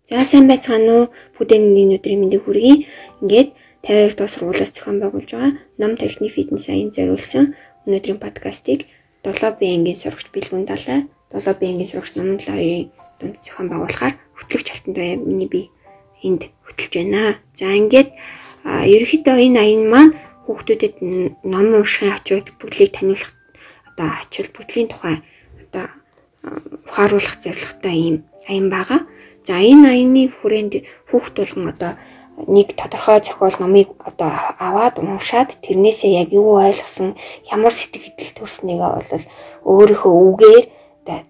За сайн байцгаана уу? Бүдээний өдрийн мэндийг хүргэе. Ингээд 52 дахь сургуулиас зохион байгуулж байгаа ном тархины фитнес аян зориулсан өнөөдрийн подкастыг 7 бие ангийн сурагч Бэлгүн Далай, 7 бие ангийн сурагч Номон Логийн дунд зохион байгуулахаар хөтлөгч Алтан бай миний би энд хөтлөж байна. За ингээд ерөнхийдөө энэ аян маань хүүхдүүдэд ном уншихын ач холбогдлыг таниулах ач холбогдлын тухай ухааруулах зорилготой ийм аян байгаа. За энэ аяны хүрээнд хүүхд болгон нэг тодорхой зохиол номыг аваад уншаад тэрнээсээ яг юу ойлгосон, ямар сэтгэл төрснийгээ бол өөрийнхөө үгээр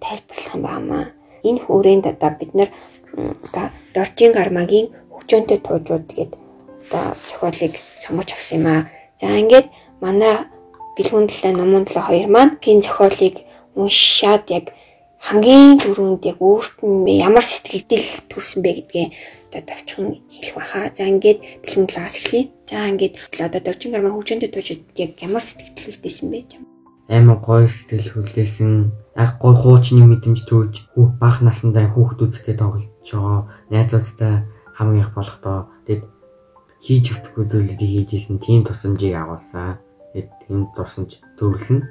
тайлбарлах юм байна. Энэ хүрээнд бид нар Доржийн Гармагийн хөгжөөнтэй туужууд гэдэг зохиолыг сонгож авсан юм аа. За ингээд манай Бэлгүн Далай, Номон Лоо хоёр маань энэ зохиолыг уншаад яг хамгийн түрүүнд яг өөрт нь ямар сэтгэл төрсөн бэ гэдгээ товчхон хэлэх баха. За ингээд Бэлгүн Далайгаас эхлэе. За ингээд Доржийн Гармаа хөгжөөнтэй туужууд яг ямар сэтгэл төрсөн бэ? Амар гоё сэтгэл хүлээсэн. Яг гоё хуучны мэдрэмж төрж бага насндаа хүүхдүүдтэй тоглож байгаа. Найзуудтай хамгийн их болохдоо тэгэд хийж өгдөг зүйлүүдийг хийжсэн тийм тусламжийг агуулсан. Тэгээд тийм дурсамж төрүүлсэн.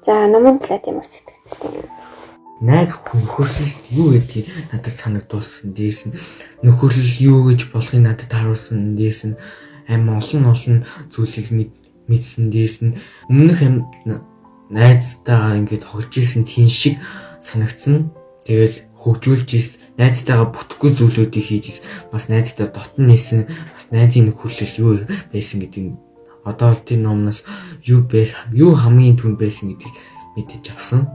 За Номон Далайд ямар сэтгэл? Найз нөхөрлөл юу гэдгийг надад санагдуулсан. Дээрс нь нөхөрлөл юу гэж болохыг надад харуулсан. Дээрс нь амар олон зүйлийг мэдсэн. Дээрс нь өмнөх найзтайгаа ингээд тоглож исэн тийм шиг санагдсан. Тэгэл хөгжүүлж исэн. Найзтайгаа бүтэхгүй зүйлүүдийг хийж исэн. Бас найзтай дотн нээсэн. Бас найзын нөхөрлөл юу байсан гэдгийг одоо л тэр номноос юу хамгийн түрүүнд байсан гэдгийг мэдэж авсан.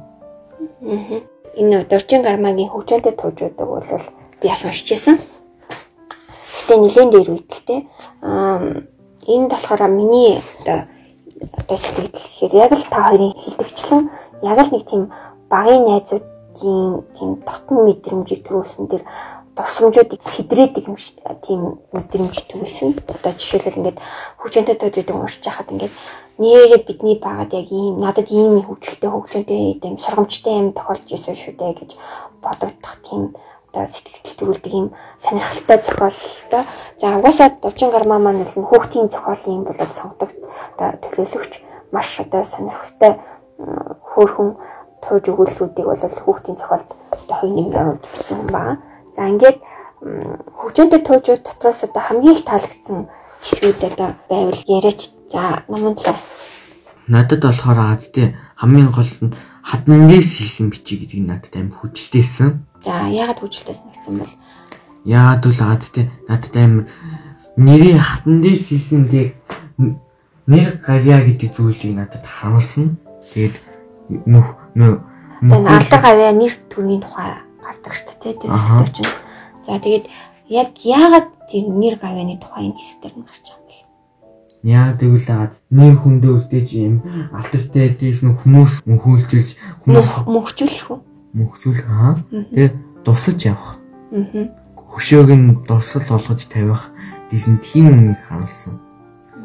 Энэ Доржийн Гармагийн хөгжөөнтэй туужуудаг бол би бас уншижсэн. Гэтэ нэлээд дээр үйдэлтэй. Энэ болохоор миний сэтгэл гэхээр яг л та хоёрын хэлдэгчлэн яг л нэг тийм багын найзуудын тийм дотн мэдрэмжийг төрүүлсэн тэр дурсамжуудыг сэдрээдэг юм шиг тийм мэдрэмж төрүүлсэн. Одоо жишээлбэл ингээд хөгжөөнтэй туужуудыг уншиж байхад ингээд нэрээ бидний багад яг ийм надад ийм хөгжилтэй хөгжөөнтэй юм сургамжтай юм тохиолж ирсэн шүү дээ гэж бодогдох тийм сэтгэл төрүүлдэг юм сонирхолтой зохиолтой. За угаасаа Доржийн Гармаа маань бол хүүхдийн зохиолын бол сонгодог төлөөлөгч маш сонирхолтой хөөрхөн тууж өгүүлбэрүүдийг бол хүүхдийн зохиолд хувь нэмэр оруулж бичсэн юм байна. За ингээд хөгжөөнтэй туужууд дотроос хамгийн их таалагдсан хэсгүүд байвал яриач. За Номон Далай. Надад болохоор хамгийн гол нь хатан дээс хийсэн бичиг гэдгийг надад амар хүчтэйсэн. За яагаад хүчтэй санагдсан бол? Яагаад бол надад амар нэрийн хатан дээс хийсэн тэг нэр гавья гэдэг зүйлийг надад харуулсан. Тэгээд алдар гавья нэр төргийн тухай гардаг шүү дээ тэр хэсгээр чинь. За тэгээд яг яагаад нэр гавьяны тухай энэ хэсгээр нь гарч байгаа юм бэ? Яа тэгвэл нэр хүндээ үлдээж юм алдартай дээс нь хүмүүс мөнхүүлж мөнхжүүлэх үү? Мөнхжүүлэх тэгээ дусаж явах. Хөшөөг нь дусал болгож тавих гэсэн тийм үнийг харуулсан.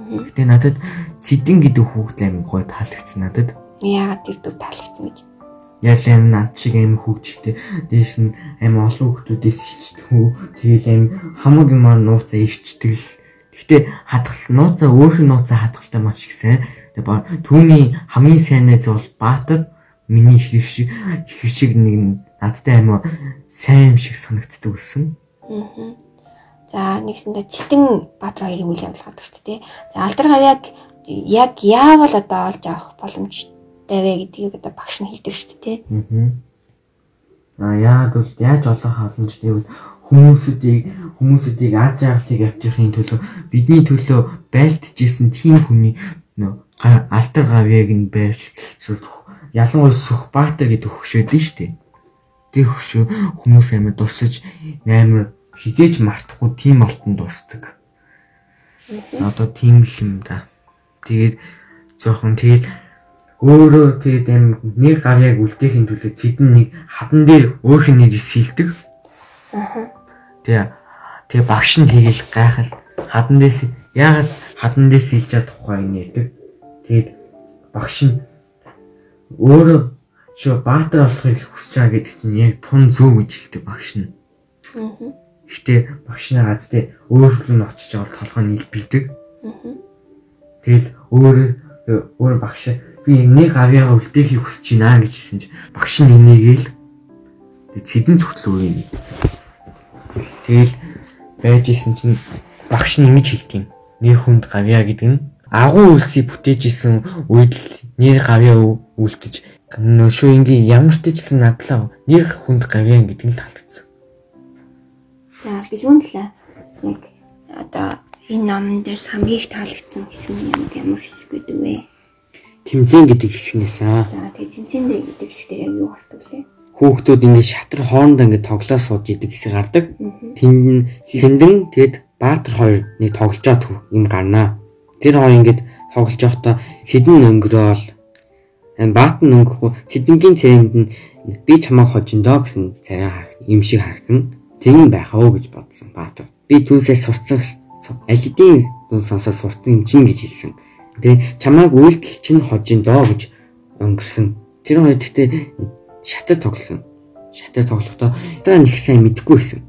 Гэтэ надад Цэдэн гэдэг хүүхд амин гоё таалагдсан надад. Яагаад тэр дүү таалагдсан гэж? Ял амин над шиг амин хөгжилтэй дээс нь амин олон хүүхдүүдээс ичдэг. Тэгэл амин хамаг юм нууцаа ирчдэг л. Гэтэ нууцаа өөрхийн нууцаа хадгалтай маш их сайн. Түүний хамгийн сайн найз бол Баатар. Миний их шиг нэг надтай амар сайн юм шиг санагддаг гэсэн. За нэгсэндээ Цэдэн Баатар хоёрын үйл явдал гардаг шүү дээ. За алдар гавьяаг яг яавал олж авах боломжтой вэ гэдгийг багш нь хэлдэг шүү дээ. Яаж олох халамжтай вэ? Хүмүүсүүдийг Аз жаргалыг авчихын төлөө бидний төлөө байлтжсэн тийм хүний алдар гавьяаг нь байрш ялангуяа Сүх Баатар гэдэг хөшөөдөн шүү дээ. Тэр хөшөө хүмүүс амар дурсаж амар хизээж мартахгүй тийм алтан дурсдаг. Одоо тийм юм да. Тэгээд өөрөө нэр гавьяаг үлдээхийн төлөө Цэдэн нэг хатан дээр өөрийнх нь нэрийг сэлдэг. Тэгээ багш нь тэгэл гайхал яагаад хатан дээс сэлж чадахгүй юм нэрдэг. Тэгээд багш нь өөрөө Баатар болохыг хүсэж байгаа гэдэг чинь яг тун зөв гэж хэлдэг багш нь. Гэтэ багш нар тэ өөрчлөлт нь очиж байгаа толгой нь бэлдэг. Тэгэл өөр багш би нэг авьяага үлдээхийг хүсэж байна гэж хэлсэн чи багш нь энийгээл цэдэн зүгтлөө юм. Тэгэл байж исэн чинь багш нь ингэж хэлдэг. Нэр хүнд гавьяа гэдэг нь агуу үлсийг бүтээж исэн үед л нэр гавьяа үлдэж нөшөө ингээ ямар ч тийчсэн надлаа нэр хүнд гавьяа гэдэг нь таалагдсан. За билүүн л яг одоо энэ номон дээр хамгийн их таалагдсан хэсэг нь ямар хэсэг гэдэг вэ? Тэмцээн гэдэг хэсгнээс аа. За тэгээ тэмцээн гэдэг хэсэг дээр яг юу гардаг вэ? Хүүхдүүд ингээ шатар хоорондоо ингээ тоглоо сууж идэг хэсэг гардаг. Тэндэн тэгэд Баатар хоёр нэг тоглож байгаа юм гарнаа. Тэр хоёр ингээд тоглож байхдаа Цэдэн өнгөрөөл Баатан өнгөхгүй Цэдэнгийн цээнд нь би чамайг хожиндоо гэсэн царай юм шиг харагдан. Тэгэн байх оо гэж бодсон Баатар. Би түүнээс сурцсан аль хэдийн сонсоод суртан юм чинь гэж хэлсэн. Тэгээ чамайг үйлдэл чинь хожиндоо гэж өнгөрсөн. Тэр хоёр гэхдээ шатар тоглосон. Шатар тоглохдоо дараа нэг сайн мэдэхгүй байсан.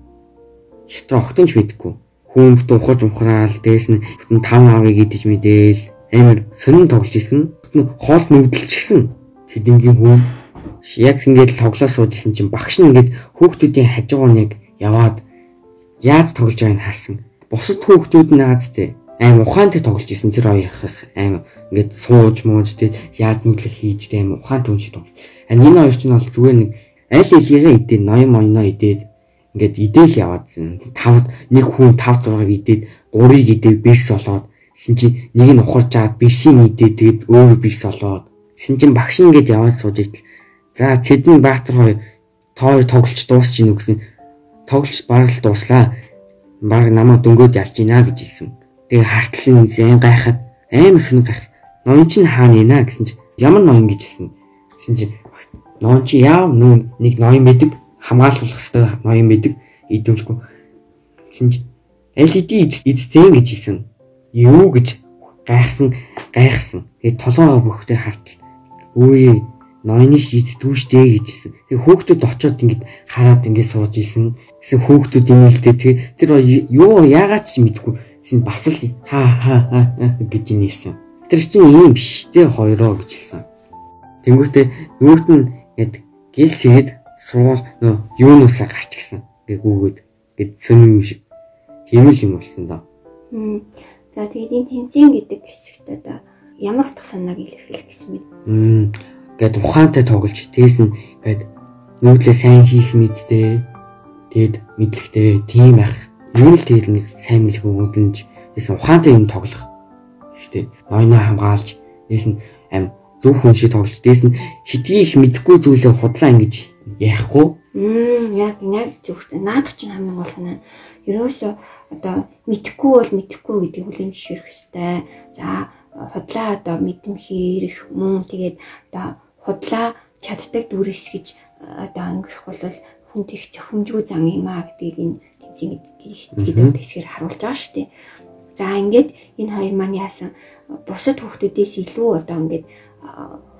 Шатар огтонч мэдэхгүй. Хүн ухаж ухраал дээс нь 5 авыг идэж мэдээл амар сонин тоглож исэн. Хоол нүдэлчихсэн. Цэдэнгийн хүн яг ингээд тоглоо сууж исэн чинь багш нь ингээд хүүхдүүдийн хажуугаар нэг яваад яаж тоглож байгааг нь харсан. Бусад хүүхдүүд нь наадтэй амар ухаантай тоглож исэн тэр хоёрхаас амар ингээд сууж мууж тэг яаж нүдлэх хийж тэг амар ухаантай хүн шиг тоглож. Энэ хоёр ч нь бол зүгээр нэг аль хэлийгээ идээд ноён моёноо идээд ингээд идээл яваадсан. Нэг хүн 5 6-ыг идээд 3-ыг идээд бэрс олоод гэсэн чинь нэг нь ухарж аваад бэрсийг идээд тэгээд өөрөө бэрс олоод гэсэн чинь багш нь ингээд яваад сууж итэл за Цэдэн Баатар хоёр тоглож дуусч гинэ гэсэн тоглож бараг л дууслаа. Бараг намаа дөнгөөд ялж гинэ гэж хэлсэн. Тэгээ хартлын зэн гайхаад амар сонир гайх. Ноён чинь хаана ийна гэсэн чинь ямар ноён гэж хэлсэн. Гэсэн чинь ноён чи яав нэг ноён мэдэг хамгаалах хэвээр ноён мэдэг идэвлэхгүй. Гэсэн чинь аль хэдийн эцзэн гэж хэлсэн. Юу гэж гайхсан. Тэгээ толгоо бүхтэй хартал. Өөе ноёны шийдтүү штэ гэж хэлсэн. Тэгээ хүүхдүүд очиод ингэж хараад ингэж сууж исэн. Гэсэн хүүхдүүд инээлтэй тэр юу яагаад ч мэдэхгүй. Гэсэн бас л хаа гэж нээсэн. Тэр чинь ийм биштэй хоёроо гэж хэлсэн. Тэнгүүтээ нөгөөт нь яг гэл сэгэд суул юунуусаа гарч гисэн. Ингээ гүгээд гэд сонин юм шиг. Тийм л юм болсон доо. За тэгээд энэ тэмцээн гэдэг хэсэгт одоо ямар утга санааг илэрхийлэх гэсэн мэд. Гэт ухаантай тоглож тэгээс нь гэд нүүдлээ сайн хийх мэдтэй. Тэгэд мэдлэгтэй тийм байх. Юу л тэгэл нэг сайн мэлгүй хөдөлж тэгээс ухаантай юм тоглох. Гэхдээ ноёноо хамгаалж тэгээс нь зөв хүн шиг тоглож тэгээс нь хэдий их мэдэхгүй зүйлээ худлаа ингэж яахгүй. Яг зөвхөн наадах чинь хамгийн гол нь ерөөсөө одоо мэдэхгүй бол мэдэхгүй гэдгийг хүлээн зөвшөөрөх хэрэгтэй. За худлаа одоо мэдэмхийрэх мөн тэгээд одоо худлаа чаддаг дүрс гэж одоо өнгөрөх бол хүнд их зөвхөмжгүй зан юм аа гэдгийг энэ тэмцээн гэдэг хэсгээр харуулж байгаа шүү дээ. За ингээд энэ хоёр маань яасан бусад хүүхдүүдээс илүү одоо ингээд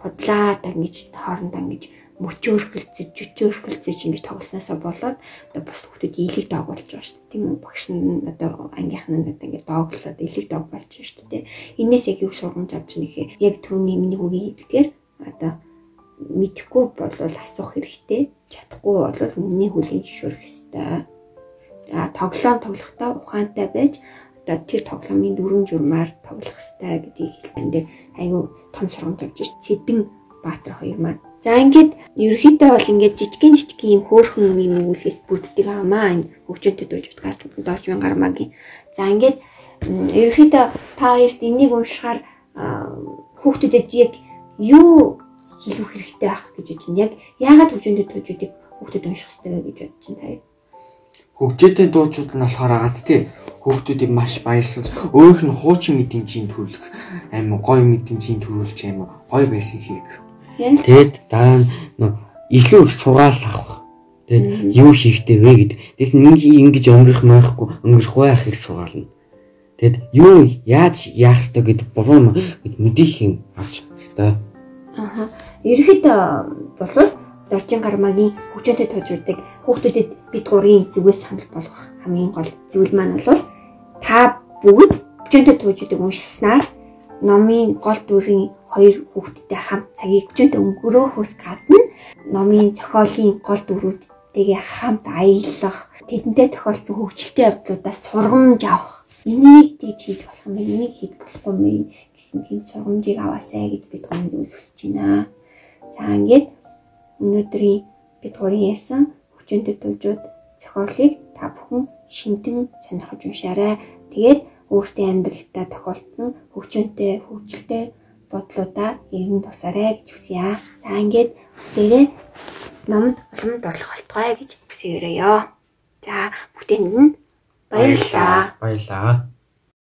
худлаа одоо ингэж хоорондоо ингэж мөчөөрхөлцөж ингэж тоглосноосоо болоод одоо бус хүүхдүүд илэг дог болж байгаа шүү дээ. Тийм үү? Багш нь одоо ангийнхан нь одоо ингэ доглоод илэг дог болж байгаа шүү дээ. Энээс яг юу сургамж авч нэхээ яг түрүүний миний үгийн хэлдгээр одоо мэдэхгүй болвол асуух хэрэгтэй. Чадахгүй болвол үнний хүлээн зөвшөөрөх ёстой. За тоглохдоо ухаантай байж одоо тэр тоглоомын дүрм журмаар тоглох ёстой гэдгийг хэлсэндээ айгүй том сургамж авч шүү дээ. Цэдэн Баатар хоёр маань. За ингээд ерөөхдөө бол ингээд жижигэн юм хөөрхөн юм үүлгээс бүрддэг аамаа энэ хөгжөөнтэй дуулжууд гарч дорж мянган гармаагийн. За ингээд ерөөхдөө та хоёрт энийг уншихаар хүүхдүүдэд яг юу хэлэх хэрэгтэй байх гэж бодож байна. Яг яагаад хөгжөөнтэй дуулжуудыг хүүхдэд унших хэрэгтэй гэж бодож байна та юу? Хөгжөөтэй дуучууд нь болохоор агаад тий хүүхдүүдийг маш баярлаж өөрийнх нь хуучин мэдрэмжийн төрөлх амар гоё мэдрэмжийн төрүүлж амар гоё байсан хийх. Тэгэд дараа нь илүү их сургаал авах. Тэгэд юу хийхтэй вэ гэд. Тэс нэг ингэж өнгөрөх байх их сургаална. Тэгэд юу яаж яах ёстой гэдэг буруу гэд мэдих юм авч ёстой. Ерхэд болвол Доржин гармагийн хөгжөөнтэй тожирдаг хүүхдүүдэд бид гурийн зүгээс санал болгох хамгийн гол зүйл маань бол та бүгд хөгжөөнтэй тожирдаг уншснаар номын гол дүрийн хоёр хүүхдтэй хамт цагийг хөгжөөнтэй өнгөрөөхөөс гадна номын зохиолын гол дүрүүдтэйгээ хамт аялах, тэдэнтэй тохиолдсон хөгжилтэй явдлуудаас сургамж авах. Энийг тийж хийж болох юм байна, энийг хийж болохгүй юм байна гэсэн тийм сургамжийг аваасай гэж бид гурийн зүгээс хүсэж байна. За ингээд өнөөдрийн бид гурийн ярьсан хөгжөөнтэй төвжүүд зохиолыг та бүхэн шинтэн сонирхож уншаарай. Тэгээд өөртөө амьдралдаа тохиолдсон хөгжөөнтэй хөгжилтэй бодлуудаа иргэн тусаарай гэж хүсье. За ингээд бүгдээрээ номд уламд орлох болтугай гэж хүсье өрөөё. За бүгдэнд нь баярлалаа. Баярлалаа.